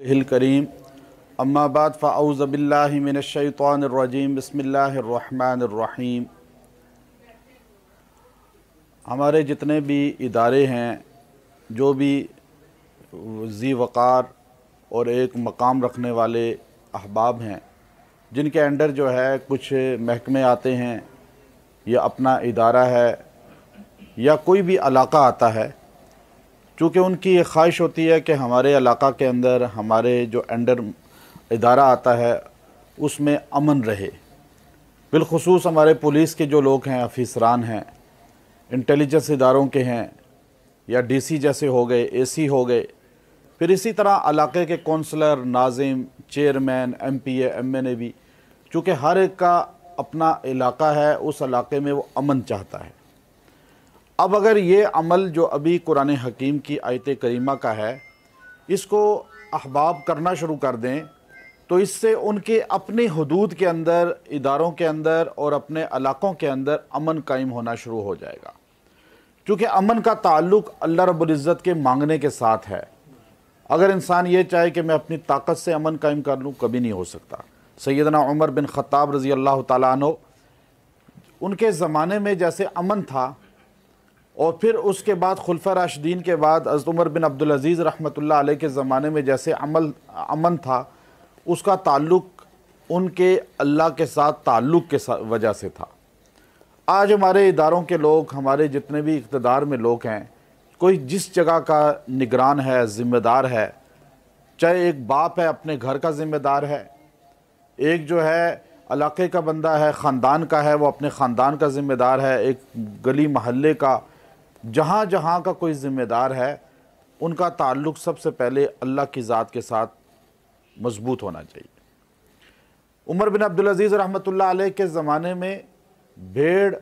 हिल करीम अम्मा बाद फ़अऊज़ु बिल्लाहि मिनश्शैतानिर्रजीम बिस्मिल्लाहिर्रहमानिर्रहीम। हमारे जितने भी इदारे हैं, जो भी ज़ी वक़ार और एक मकाम रखने वाले अहबाब हैं, जिनके अंडर जो है कुछ महकमे आते हैं या अपना इदारा है या कोई भी इलाका आता है, चूँकि उनकी ये ख्वाहिश होती है कि हमारे इलाका के अंदर हमारे जो अंडर इदारा आता है उसमें अमन रहे। बिलखुसूस हमारे पुलिस के जो लोग हैं, अफीसरान हैं, इंटेलिजेंस इदारों के हैं, या डीसी जैसे हो गए, एसी हो गए, फिर इसी तरह इलाके के कौंसलर, नाजिम, चेयरमैन, एमपीए, एमएनए भी, चूँकि हर एक का अपना इलाका है, उस इलाके में वो अमन चाहता है। अब अगर ये अमल जो अभी कुरान हकीम की आयत करीमा का है, इसको अहबाब करना शुरू कर दें, तो इससे उनके अपने हुदूद के अंदर, इदारों के अंदर और अपने इलाकों के अंदर अमन कायम होना शुरू हो जाएगा। क्योंकि अमन का ताल्लुक़ अल्लाह रब्बुल इज़्ज़त के मांगने के साथ है। अगर इंसान ये चाहे कि मैं अपनी ताकत से अमन कायम कर लूँ, कभी नहीं हो सकता। सैयदना उमर बिन ख़त्ताब रज़ी अल्लाह तआला अन्हु, उनके ज़माने में जैसे अमन था, और फिर उसके बाद खुलफा राशिदीन के बाद हज़रत उमर बिन अब्दुल अज़ीज़ रहमतुल्लाह अलैह के ज़माने में जैसे अमन था, उसका ताल्लुक़ उनके अल्लाह के साथ ताल्लुक़ के वजह से था। आज हमारे इदारों के लोग, हमारे जितने भी इक़्तिदार में लोग हैं, कोई जिस जगह का निगरान है, ज़िम्मेदार है, चाहे एक बाप है अपने घर का ज़िम्मेदार है, एक जो है इलाके का बंदा है, ख़ानदान का है, वो अपने ख़ानदान का ज़िम्मेदार है, एक गली महल्ले का, जहाँ जहाँ का कोई ज़िम्मेदार है, उनका ताल्लुक़ सबसे पहले अल्लाह की ज़ात के साथ मज़बूत होना चाहिए। उमर बिन अब्दुल अज़ीज़ रहमतुल्लाह अलैह के ज़माने में भेड़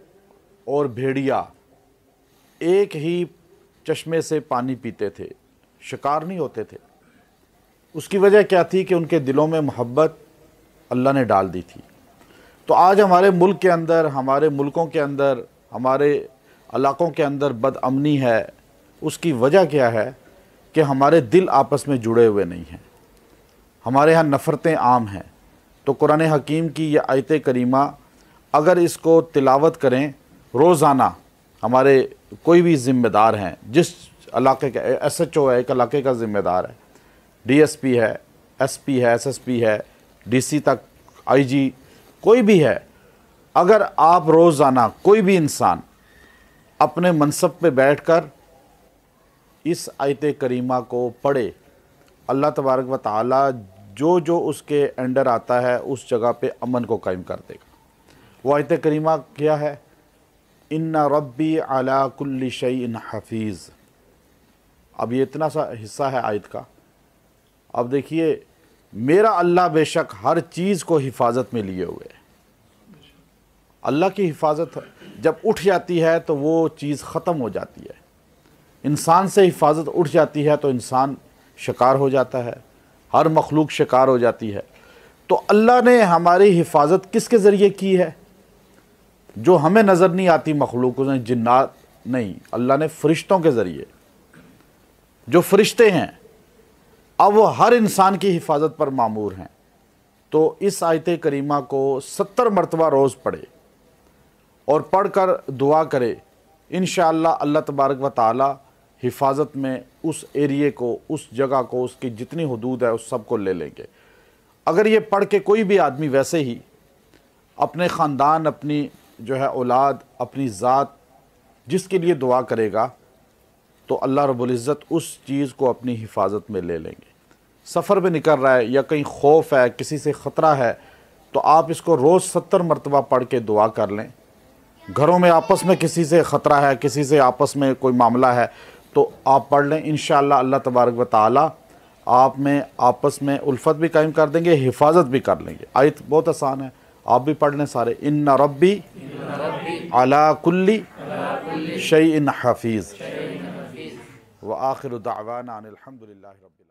और भेड़िया एक ही चश्मे से पानी पीते थे, शिकार नहीं होते थे। उसकी वजह क्या थी कि उनके दिलों में मोहब्बत अल्लाह ने डाल दी थी। तो आज हमारे मुल्क के अंदर, हमारे मुल्कों के अंदर, हमारे इलाकों के अंदर बदअमनी है। उसकी वजह क्या है कि हमारे दिल आपस में जुड़े हुए नहीं हैं, हमारे यहाँ नफ़रतें आम हैं। तो कुरान हकीम की यह आयत करीमा अगर इसको तिलावत करें रोज़ाना, हमारे कोई भी ज़िम्मेदार हैं, जिस इलाके का SHO है, एक इलाके का ज़िम्मेदार है, DSP है, SP है, SSP है, DC तक IG कोई भी है, अगर आप रोज़ाना कोई भी इंसान अपने मनसब पे बैठकर इस आयत करीमा को पढ़े, अल्लाह तबारक व तआला जो जो उसके अंडर आता है उस जगह पे अमन को कायम कर देगा। वो आयत करीमा क्या है? इन्ना रब्बी अला कुल्ली शैइन हफीज़। अब ये इतना सा हिस्सा है आयत का। अब देखिए, मेरा अल्लाह बेशक हर चीज़ को हिफाजत में लिए हुए है। अल्लाह की हिफाजत जब उठ जाती है तो वो चीज़ ख़त्म हो जाती है। इंसान से हिफाजत उठ जाती है तो इंसान शिकार हो जाता है, हर मखलूक शिकार हो जाती है। तो अल्लाह ने हमारी हिफाजत किसके ज़रिए की है? जो हमें नज़र नहीं आती मखलूक, ने जिन्नात नहीं, अल्लाह ने फ़रिश्तों के ज़रिए, जो फ़रिश्ते हैं, अब वो हर इंसान की हिफाजत पर मामूर हैं। तो इस आयत करीमा को 70 मरतबा रोज़ पढ़े और पढ़कर दुआ करे, इंशाअल्लाह अल्लाह तबारक व तआला हिफाजत में उस एरिए को, उस जगह को, उसकी जितनी हुदूद है उस सब को ले लेंगे। अगर ये पढ़ के कोई भी आदमी वैसे ही अपने ख़ानदान, अपनी जो है औलाद, अपनी ज़ात, जिसके लिए दुआ करेगा, तो अल्लाह रब्बुल इज़्ज़त उस चीज़ को अपनी हिफाजत में ले लेंगे। सफ़र में निकल रहा है या कहीं खौफ है, किसी से ख़तरा है, तो आप इसको रोज़ 70 मरतबा पढ़ के दुआ कर लें। घरों में आपस में किसी से ख़तरा है, किसी से आपस में कोई मामला है, तो आप पढ़ लें। इंशाअल्लाह अल्लाह तबारक व तआला आप में आपस में उल्फत भी कायम कर देंगे, हिफाजत भी कर लेंगे। आयत बहुत आसान है, आप भी पढ़ लें सारे। इन्ना रब्बी अला कुल्ली शैइन हफीज़ व आखिरु दावाना अनिल हम्दुलिल्लाहि रब्बिल